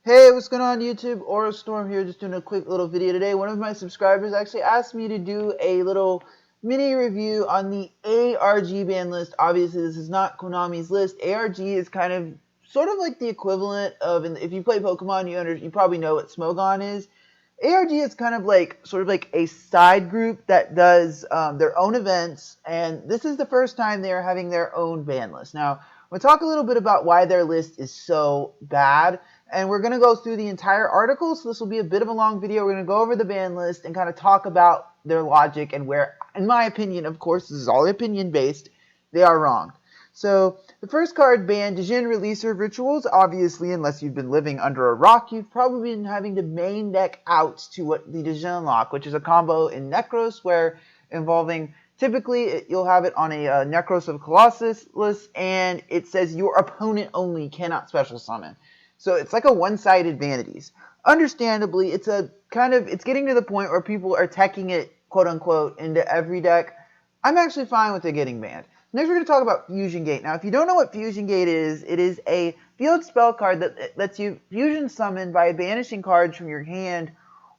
Hey, what's going on YouTube? Aura Storm here, just doing a quick little video today. One of my subscribers actually asked me to do a little mini review on the ARG ban list. Obviously, this is not Konami's list. ARG is kind of sort of like the equivalent of, and if you play Pokemon, you probably know what Smogon is. ARG is kind of like sort of like a side group that does their own events, and this is the first time they're having their own ban list. Now, we'll talk a little bit about why their list is so bad. And we're going to go through the entire article, so this will be a bit of a long video. We're going to go over the ban list and kind of talk about their logic and where, in my opinion, of course, this is all opinion-based, they are wrong. So, the first card banned, Dijin Releaser Rituals. Obviously, unless you've been living under a rock, you've probably been having to main deck out to what the Dijin unlock, which is a combo in Necros, where involving, typically, you'll have it on a Necros of Colossus list, and it says your opponent only cannot special summon. So it's like a one-sided vanities. Understandably, it's getting to the point where people are teching it, quote-unquote, into every deck. I'm actually fine with it getting banned. Next, we're going to talk about Fusion Gate. Now, if you don't know what Fusion Gate is, it is a field spell card that lets you fusion summon by banishing cards from your hand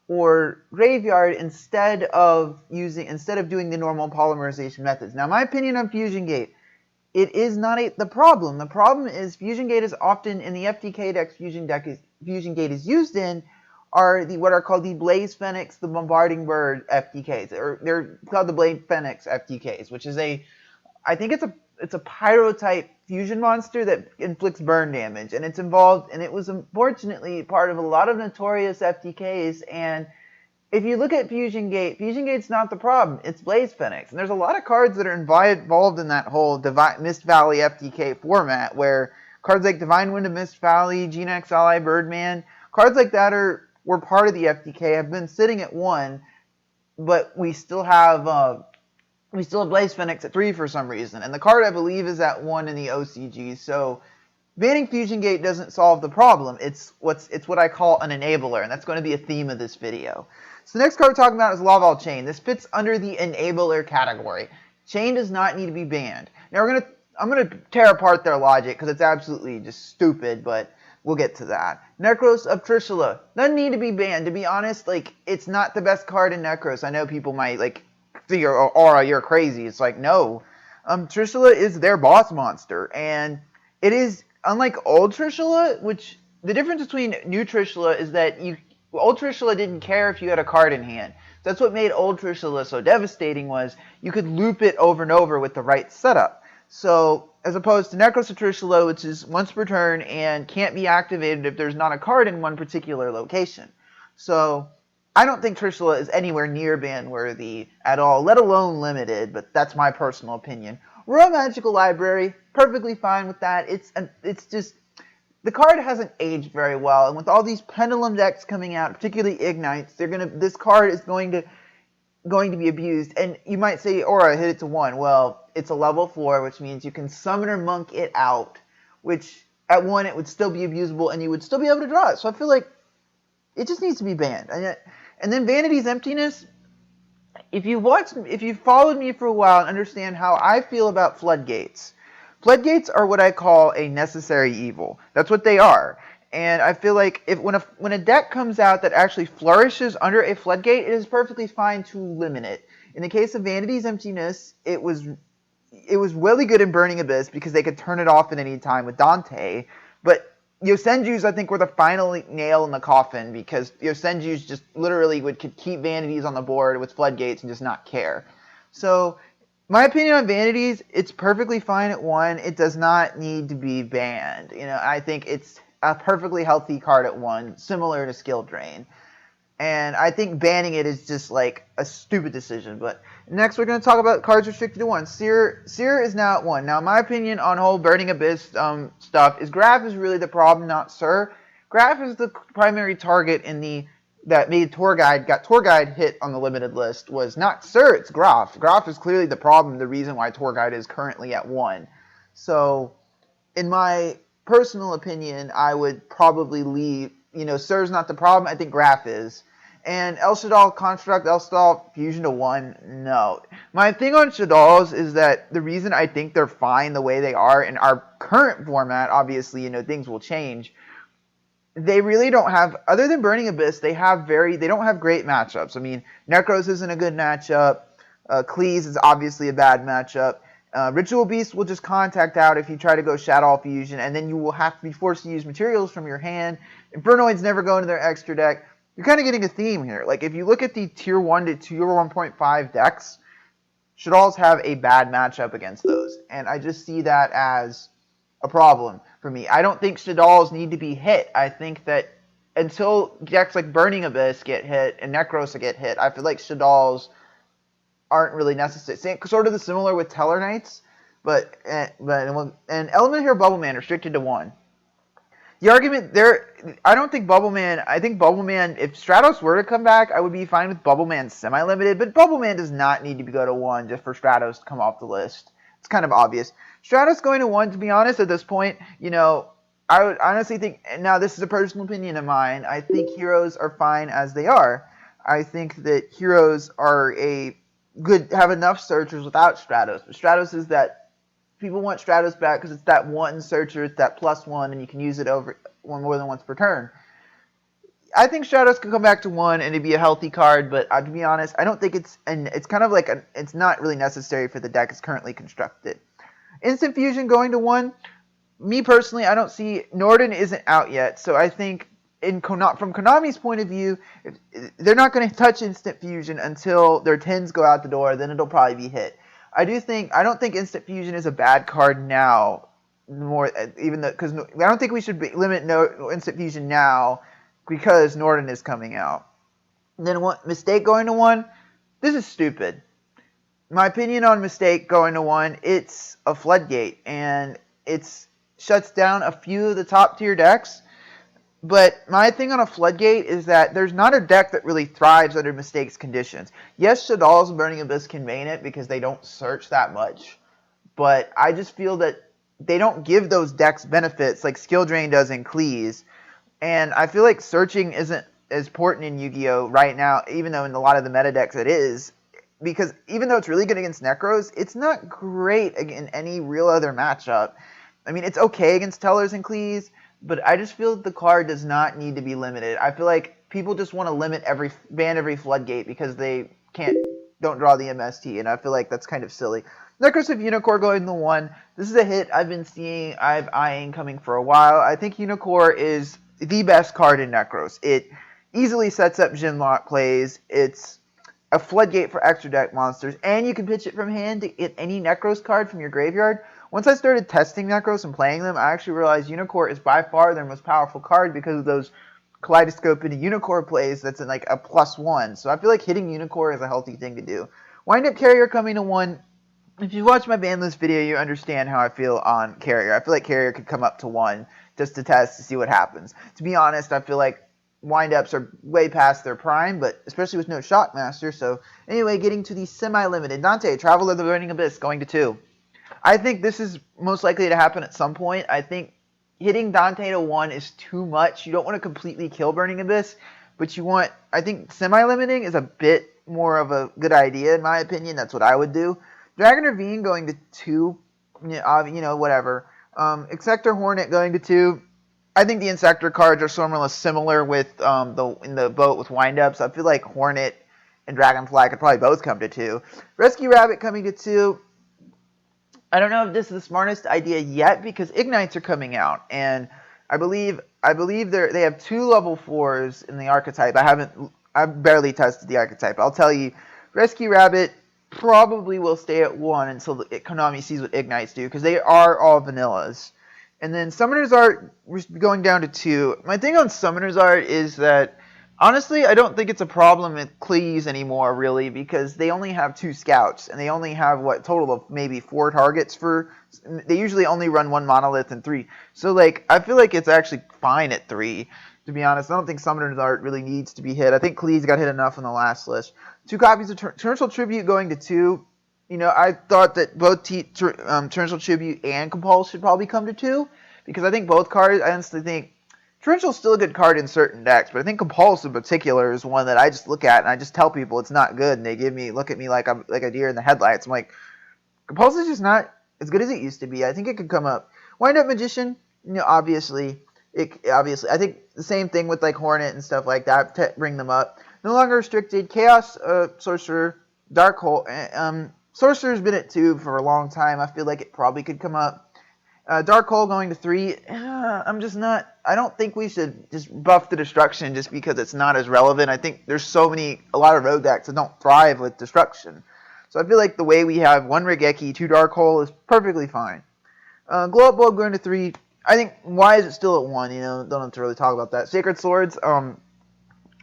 or graveyard instead of doing the normal polymerization methods. Now, my opinion on Fusion Gate, it is not the problem. The problem is Fusion Gate is often in the FTK decks Fusion Gate is used in are what are called the Blaze Phoenix, the Bombarding Bird FTKs, or they're called the Blaze Phoenix FTKs, which is I think it's a pyro type fusion monster that inflicts burn damage, and it was unfortunately part of a lot of notorious FTKs. And if you look at Fusion Gate's not the problem. It's Blaze Phoenix. And there's a lot of cards that are involved in that whole Mist Valley FTK format, where cards like Divine Wind of Mist Valley, GeneX Ally, Birdman, cards like that were part of the FTK, have been sitting at 1, but we still have Blaze Phoenix at 3 for some reason. And the card, I believe, is at 1 in the OCG, so banning Fusion Gate doesn't solve the problem. It's what I call an enabler, and that's going to be a theme of this video. So the next card we're talking about is Laval Chain. This fits under the enabler category. Chain does not need to be banned. Now I'm gonna tear apart their logic because it's absolutely just stupid, but we'll get to that. Necros of Trishula doesn't need to be banned. To be honest, it's not the best card in Necros. I know people might think, Aura, you're crazy. It's like, no. Trishula is their boss monster, and it is unlike old Trishula, which the difference between new Trishula is that old Trishula didn't care if you had a card in hand. That's what made old Trishula so devastating, was you could loop it over and over with the right setup. So, as opposed to Necros of Trishula, which is once per turn and can't be activated if there's not a card in one particular location. So, I don't think Trishula is anywhere near ban-worthy at all, let alone limited, but that's my personal opinion. Royal Magical Library, perfectly fine with that. It's just, the card hasn't aged very well, and with all these Pendulum decks coming out, particularly Ignites, this card is going to be abused. And you might say, Aura, hit it to 1. Well, it's a level 4, which means you can summon or monk it out, which at 1 it would still be abusable, and you would still be able to draw it. So I feel like it just needs to be banned. And then Vanity's Emptiness. If you've followed me for a while and understand how I feel about floodgates, floodgates are what I call a necessary evil. That's what they are. And I feel like when a deck comes out that actually flourishes under a floodgate, it is perfectly fine to limit it. In the case of Vanity's Emptiness, it was really good in Burning Abyss because they could turn it off at any time with Dante. But Yosenju's, I think, were the final nail in the coffin, because Yosenju's just literally could keep Vanities on the board with floodgates and just not care. So, my opinion on Vanities, it's perfectly fine at 1. It does not need to be banned. I think it's a perfectly healthy card at 1, similar to Skill Drain. And I think banning it is just like a stupid decision. But next we're going to talk about cards restricted to 1. Seer is now at 1. Now, my opinion on whole Burning Abyss stuff is Graf is really the problem, not Sir. Graf is the primary target that made Tour Guide hit on the limited list, was not Sir, it's Graf. Graf is clearly the problem, the reason why Tour Guide is currently at 1. So, in my personal opinion, I would probably leave, Sir's not the problem, I think Graf is. And El Shaddoll Construct, El Shaddoll Fusion to 1, no. My thing on Shaddolls is that the reason I think they're fine the way they are in our current format, obviously, things will change. they really don't have, other than Burning Abyss, they don't have great matchups. I mean, Necros isn't a good matchup. Cleese is obviously a bad matchup. Ritual Beast will just contact out if you try to go Shadow Fusion, and then you will have to be forced to use materials from your hand. Infernoids never go into their extra deck. You're kind of getting a theme here. Like, if you look at the Tier 1 to Tier 1.5 decks, Shaddolls have a bad matchup against those, and I just see that as a problem for me. I don't think Shaddolls need to be hit. I think that until decks like Burning Abyss get hit and Necros get hit, I feel like Shaddolls aren't really necessary. Sort of the similar with Tellarknights, but Element Hero Bubble Man restricted to 1. The argument there, I don't think Bubble Man, I think Bubble Man, if Stratos were to come back, I would be fine with Bubble Man semi-limited, but Bubble Man does not need to go to 1 just for Stratos to come off the list. It's kind of obvious. Stratos going to 1, to be honest, at this point, I would honestly think, now this is a personal opinion of mine, I think heroes are fine as they are. I think that heroes have enough searchers without Stratos. But Stratos is that, people want Stratos back because it's that one searcher, it's that +1, and you can use it over more than once per turn. I think Stratos could come back to 1 and it'd be a healthy card, but to be honest, I don't think it's kind of like it's not really necessary for the deck as currently constructed. Instant Fusion going to 1, me personally, I don't see, Norden isn't out yet, so I think from Konami's point of view, they're not going to touch Instant Fusion until their 10s go out the door, then it'll probably be hit. I don't think Instant Fusion is a bad card now, because I don't think we should limit Instant Fusion now because Norden is coming out. And then Mistake going to 1, this is stupid. My opinion on Mistake going to 1, it's a floodgate, and it shuts down a few of the top tier decks. But my thing on a floodgate is that there's not a deck that really thrives under Mistake's conditions. Yes, Shaddolls and Burning Abyss can main it because they don't search that much. But I just feel that they don't give those decks benefits like Skill Drain does in Cleese. And I feel like searching isn't as important in Yu-Gi-Oh! Right now, even though in a lot of the meta decks it is. Because even though it's really good against Necros, it's not great in any real other matchup. I mean, it's okay against Tellers and Cleese, but I just feel that the card does not need to be limited. I feel like people just want to ban every floodgate because they don't draw the MST, and I feel like that's kind of silly. Necros of Unicorn going to 1. This is a hit I've eyeing coming for a while. I think Unicorn is the best card in Necros. It easily sets up Gymlock plays. It's a floodgate for extra deck monsters, and you can pitch it from hand to get any Necros card from your graveyard. Once I started testing Necros and playing them, I actually realized Unicorn is by far their most powerful card because of those Kaleidoscope into Unicorn plays that's in like a +1. So I feel like hitting Unicorn is a healthy thing to do. Wind Up Carrier coming to 1. If you watch my ban list video, you understand how I feel on Carrier. I feel like Carrier could come up to 1 just to test to see what happens. To be honest, I feel like wind-ups are way past their prime, but especially with no Shockmaster. So anyway, getting to the semi-limited. Dante, Traveler of the Burning Abyss, going to 2. I think this is most likely to happen at some point. I think hitting Dante to 1 is too much. You don't want to completely kill Burning Abyss, but I think semi-limiting is a bit more of a good idea in my opinion. That's what I would do. Dragon Ravine going to 2, whatever. Exector Hornet going to 2. I think the Insector cards are similar with in the boat with windups. I feel like Hornet and Dragonfly could probably both come to 2. Rescue Rabbit coming to 2. I don't know if this is the smartest idea yet because Ignites are coming out, and I believe they have 2 level 4s in the archetype. I've barely tested the archetype. I'll tell you, Rescue Rabbit probably will stay at 1 until Konami sees what Ignites do because they are all vanillas. And then Summoner's Art, we're going down to 2. My thing on Summoner's Art is that, honestly, I don't think it's a problem with Cleese anymore, really, because they only have 2 scouts, and they only have, total of maybe 4 targets they usually only run 1 monolith and 3. So, I feel like it's actually fine at 3, to be honest. I don't think Summoner's Art really needs to be hit. I think Cleese got hit enough on the last list. 2 copies of Torrential Tribute going to 2. I thought that both Torrential Tribute and Compulse should probably come to 2, because I think both cards, I honestly think, Torrential's still a good card in certain decks, but I think Compulse in particular is one that I just look at and I just tell people it's not good, and they look at me like I'm like a deer in the headlights. I'm like, Compulse is just not as good as it used to be. I think it could come up. Wind Up Magician, obviously, Obviously, I think the same thing with like Hornet and stuff like that. Bring them up. No longer restricted. Chaos Sorcerer, Dark Hole. Sorcerer's been at 2 for a long time. I feel like it probably could come up. Dark Hole going to 3. I'm just not. I don't think we should just buff the destruction just because it's not as relevant. I think there's a lot of rogue decks that don't thrive with destruction. So I feel like the way we have 1 Regeki, 2 Dark Hole is perfectly fine. Glow Up Bulb going to 3. I think, why is it still at 1? Don't have to really talk about that. Sacred Swords,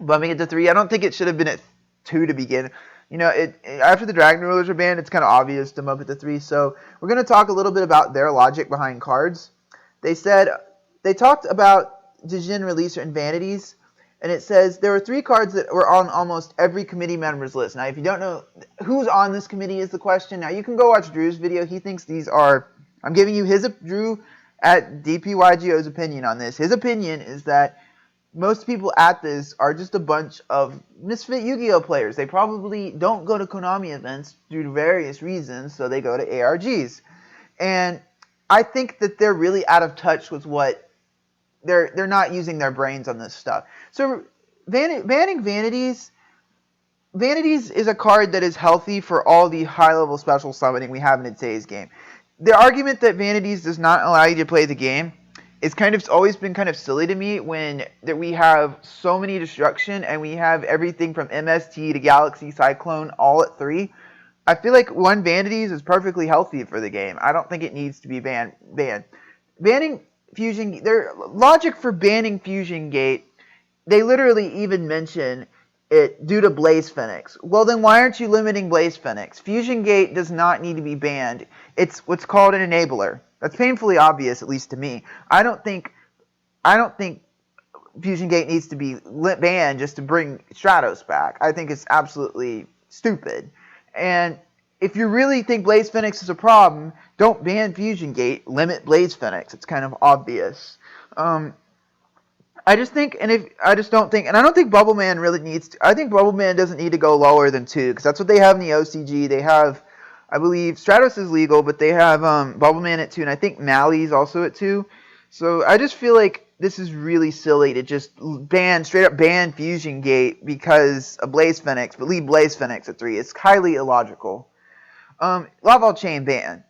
bumping it to 3. I don't think it should have been at 2 to begin. After the Dragon Rulers are banned, it's kind of obvious to bump it to 3. So we're going to talk a little bit about their logic behind cards. They talked about Dijin Releaser and Vanities, and it says there were 3 cards that were on almost every committee member's list. Now, if you don't know who's on this committee is the question. Now, you can go watch Drew's video. He thinks these are... I'm giving you Drew at DPYGO's opinion on this. His opinion is that most people at this are just a bunch of misfit Yu-Gi-Oh players. They probably don't go to Konami events due to various reasons, so they go to ARGs. And I think that they're really out of touch with what... They're not using their brains on this stuff. So banning Vanities... Vanities is a card that is healthy for all the high-level special summoning we have in today's game. The argument that Vanities does not allow you to play the game is always been kind of silly to me when we have so many destruction and we have everything from MST to Galaxy Cyclone all at 3. I feel like 1 Vanities is perfectly healthy for the game. I don't think it needs to be banned. Banning Fusion... Their logic for banning Fusion Gate, they literally even mention it due to Blaze Phoenix. Well, then why aren't you limiting Blaze Phoenix? Fusion Gate does not need to be banned. It's what's called an enabler. That's painfully obvious, at least to me. I don't think Fusion Gate needs to be banned just to bring Stratos back. I think it's absolutely stupid. And if you really think Blaze Phoenix is a problem, don't ban Fusion Gate. Limit Blaze Phoenix. It's kind of obvious. I don't think Bubble Man really needs to. I think Bubble Man doesn't need to go lower than 2, because that's what they have in the OCG. They have, I believe, Stratos is legal, but they have Bubble Man at 2, and I think Mally's also at 2. So I just feel like this is really silly to just straight up ban Fusion Gate because of Blaze Phoenix, but leave Blaze Phoenix at 3. It's highly illogical. Laval Chain ban.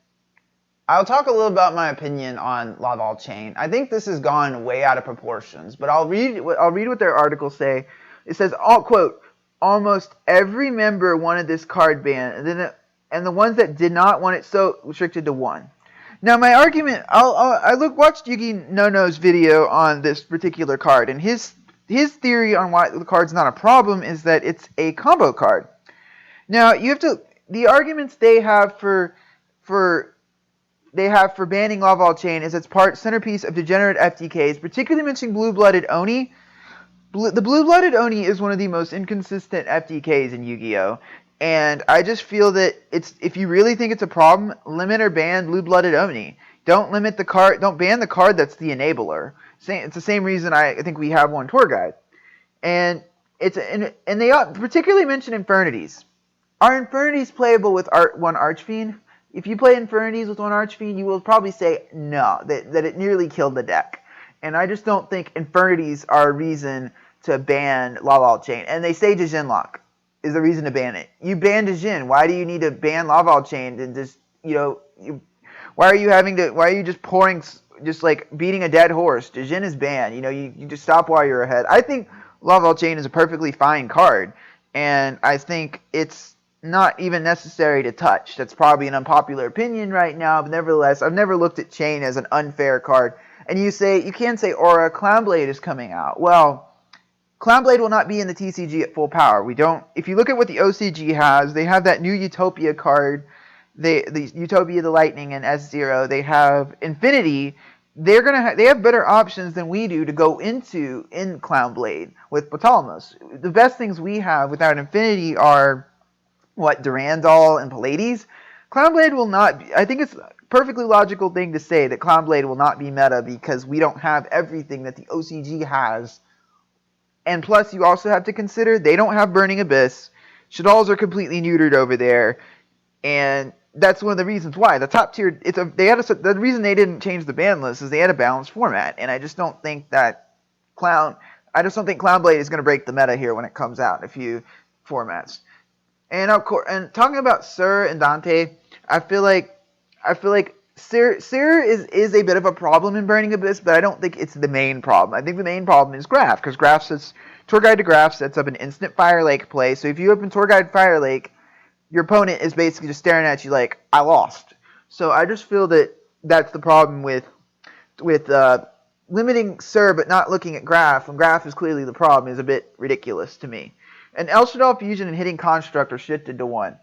I'll talk a little about my opinion on Laval Chain. I think this has gone way out of proportions, but I'll read what their articles say. It says, quote, almost every member wanted this card banned, and the ones that did not want it so restricted to 1. Now, my argument, watched Yugi No-No's video on this particular card, and his theory on why the card's not a problem is that it's a combo card. Now, the arguments they have for banning Laval Chain is its centerpiece of degenerate FTKs, particularly mentioning Blue-Blooded Oni. The Blue-Blooded Oni is one of the most inconsistent FTKs in Yu-Gi-Oh! And I just feel that if you really think it's a problem, limit or ban Blue-Blooded Oni. Don't ban the card that's the enabler. It's the same reason I think we have 1 tour guide. And they particularly mention Infernities. Are Infernities playable with 1 Archfiend? If you play Infernities with 1 Archfiend, you will probably say no, that it nearly killed the deck. And I just don't think Infernities are a reason to ban Laval Chain. And they say Dijin Lock is the reason to ban it. You ban Dijin. Why do you need to ban Laval Chain? And just, why are you just beating a dead horse? Dijin is banned. You just stop while you're ahead. I think Laval Chain is a perfectly fine card. And I think it's not even necessary to touch. That's probably an unpopular opinion right now, but nevertheless, I've never looked at Chain as an unfair card. And you can say Aura Clownblade is coming out. Well, Clownblade will not be in the TCG at full power. If you look at what the OCG has, they have that new Utopia card, the Utopia the Lightning and S0. They have Infinity. They have better options than we do to go in Clownblade with Ptolemos. The best things we have without Infinity are Durandal and Pallades. Clownblade will not be, I think it's a perfectly logical thing to say that Clownblade will not be meta because we don't have everything that the OCG has. And plus, you also have to consider they don't have Burning Abyss. Shaddolls are completely neutered over there. And that's one of the reasons why the top tier. The reason they didn't change the ban list is they had a balanced format, and I just don't think that Clown Blade is going to break the meta here when it comes out in a few formats. And of course, and talking about Sir and Dante, I feel like Sir is a bit of a problem in Burning Abyss, but I don't think it's the main problem. I think the main problem is Graph, because Tour Guide to Graph sets up an instant Fire Lake play. So if you open Tour Guide Fire Lake, your opponent is basically just staring at you like, I lost. So I just feel that that's the problem with limiting Sir but not looking at Graph, when Graph is clearly the problem, is a bit ridiculous to me. And El Shaddai Fusion and Hitting Construct are shifted to 1.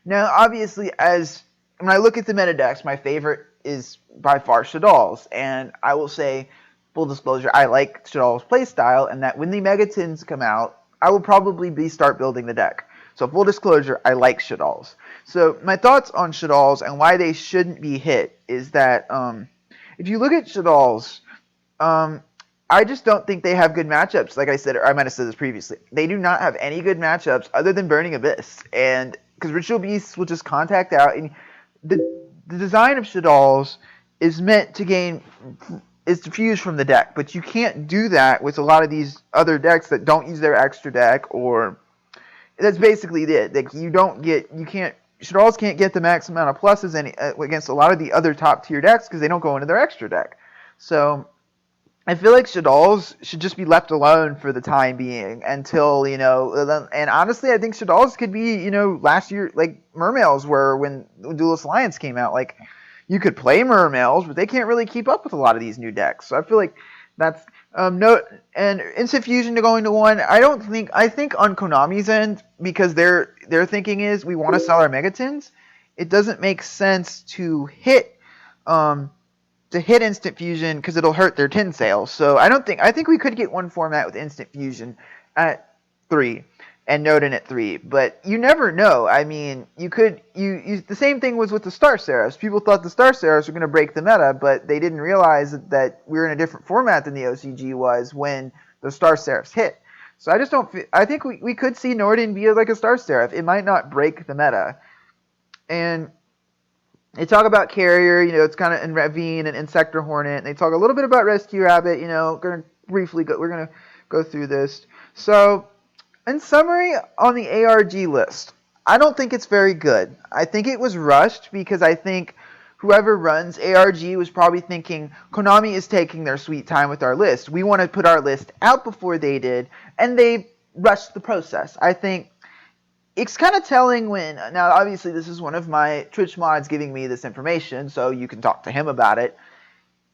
Now, obviously, when I look at the meta decks, my favorite is by far Shaddai's. And I will say, full disclosure, I like Shaddai's playstyle, and that when the Megatins come out, I will probably start building the deck. So full disclosure, I like Shaddai's. So my thoughts on Shaddai's and why they shouldn't be hit is that if you look at Shaddai's, I just don't think they have good matchups. Like I said, or I might have said this previously, they do not have any good matchups other than Burning Abyss. And because Ritual Beasts will just contact out, and the design of Shaddai's is meant to fuse from the deck, but you can't do that with a lot of these other decks that don't use their extra deck, or that's basically it. Like Shaddai's can't get the max amount of pluses against a lot of the other top tier decks because they don't go into their extra deck. So I feel like Shaddai's should just be left alone for the time being until, and honestly, I think Shaddai's could be, last year, like Mermails were when Duelist Alliance came out. Like, you could play Mermails, but they can't really keep up with a lot of these new decks. So I feel like that's, and Instant Fusion to going to 1, I think on Konami's end, because their thinking is we want to sell our Megatins, it doesn't make sense to hit Instant Fusion because it'll hurt their tin sales. So I think we could get one format with Instant Fusion at 3 and Nodin at 3, but you never know. I mean, the same thing was with the Star Seraphs. People thought the Star Seraphs were going to break the meta, but they didn't realize that we were in a different format than the OCG was when the Star Seraphs hit. So I think we could see Norden be like a Star Seraph. It might not break the meta. And they talk about Carrier, it's kind of in Ravine and Insector Hornet. And they talk a little bit about Rescue Rabbit, we're going to go through this. So, in summary, on the ARG list, I don't think it's very good. I think it was rushed because I think whoever runs ARG was probably thinking, Konami is taking their sweet time with our list. We want to put our list out before they did, and they rushed the process. I think it's kind of telling now obviously this is one of my Twitch mods giving me this information, so you can talk to him about it.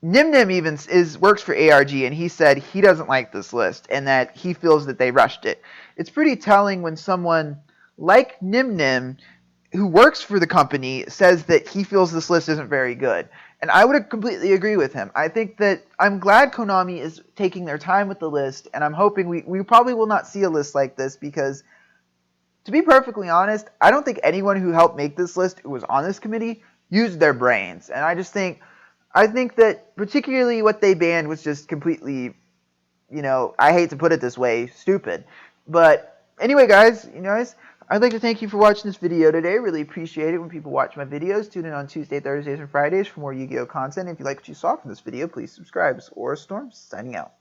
Nimnim even works for ARG, and he said he doesn't like this list and that he feels that they rushed it. It's pretty telling when someone like Nimnim, who works for the company, says that he feels this list isn't very good. And I would completely agree with him. I think that I'm glad Konami is taking their time with the list, and I'm hoping we probably will not see a list like this because, to be perfectly honest, I don't think anyone who helped make this list who was on this committee used their brains. And I think that particularly what they banned was just completely, I hate to put it this way, stupid. But anyway, guys, I'd like to thank you for watching this video today. Really appreciate it when people watch my videos. Tune in on Tuesday, Thursdays, and Fridays for more Yu-Gi-Oh! Content. If you like what you saw from this video, please subscribe. Aura Storm, signing out.